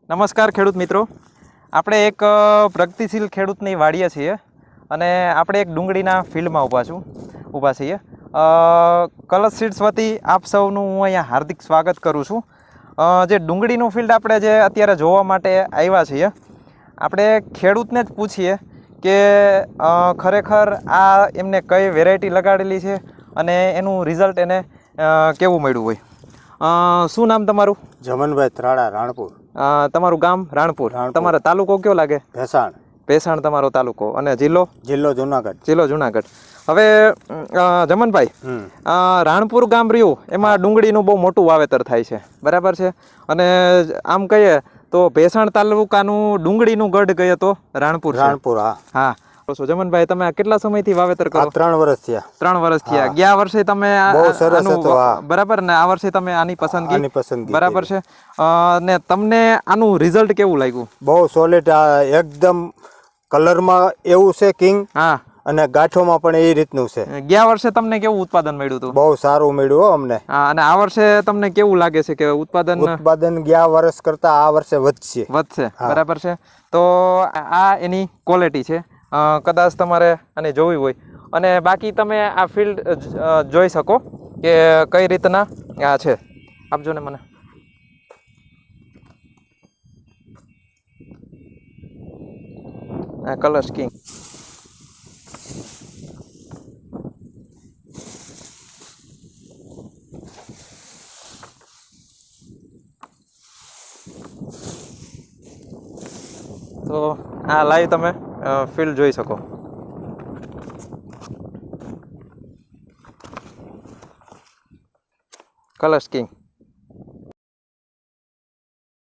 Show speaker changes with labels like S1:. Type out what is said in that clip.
S1: નમસ્કાર ખેડૂત મિત્રો, આપણે એક પ્રગતિશીલ ખેડૂતની વાડીએ છીએ અને આપણે એક ડુંગળીના ફિલ્ડમાં ઊભા છીએ. કલર્સ સીડ્સ વતી આપ સૌનું હું અહીંયા હાર્દિક સ્વાગત કરું છું. જે ડુંગળીનું ફિલ્ડ આપણે જે અત્યારે જોવા માટે આવ્યા છીએ, આપણે ખેડૂતને જ પૂછીએ કે ખરેખર આ એમને કઈ વેરાયટી લગાડેલી છે અને એનું રિઝલ્ટ એને કેવું મળ્યું હોય. શું નામ તમારું?
S2: જમનભાઈ ત્રાડા, રાણપુર.
S1: તમારું ગામ? રાણપુર. તમારો તાલુકો કયો લાગે?
S2: ભેસાણ.
S1: ભેસાણ તમારો તાલુકો. અને જિલ્લો?
S2: જિલ્લો જુનાગઢ.
S1: જિલ્લો જુનાગઢ. હવે જમનભાઈ, રાણપુર ગામ રહ્યું એમાં ડુંગળીનું બહુ મોટું વાવેતર થાય છે, બરાબર છે? અને આમ કહીએ તો ભેસાણ તાલુકાનું ડુંગળીનું ગઢ કહીએ તો રાણપુર.
S2: રાણપુર, હા.
S1: હા. જમનભાઈ, તમે કેટલા સમયથી વાવેતર કરો?
S2: 3 વર્ષ થયા.
S1: 3 વર્ષ થયા. ગયા વર્ષે તમે બરાબર ને આ વર્ષે તમે આની પસંદગી બરાબર છે ને તમને આનું રિઝલ્ટ કેવું લાગ્યું?
S2: બહુ સોલિડ, એકદમ કલરમાં એવું છે કિંગ.
S1: હા.
S2: અને ગાંઠોમાં પણ એ રીતનું છે.
S1: ગયા વર્ષે તમને કેવું ઉત્પાદન મળ્યું હતું?
S2: બહુ સારું મળ્યું અમને.
S1: અને આ વર્ષે તમને કેવું લાગે છે કે
S2: ઉત્પાદન ગયા વર્ષ કરતા આ વર્ષે વધશે?
S1: બરાબર છે. તો આ એની ક્વોલિટી છે. કદાચ તમારે આને જોવી હોય અને બાકી તમે આ ફિલ્ડ જોઈ શકો કે કઈ રીતના આ છે. આપજો ને મને. આ કલર્સ કિંગ. તો આ લાઈવ તમે ફિલ્ડ જોઈ શકો. Colours king.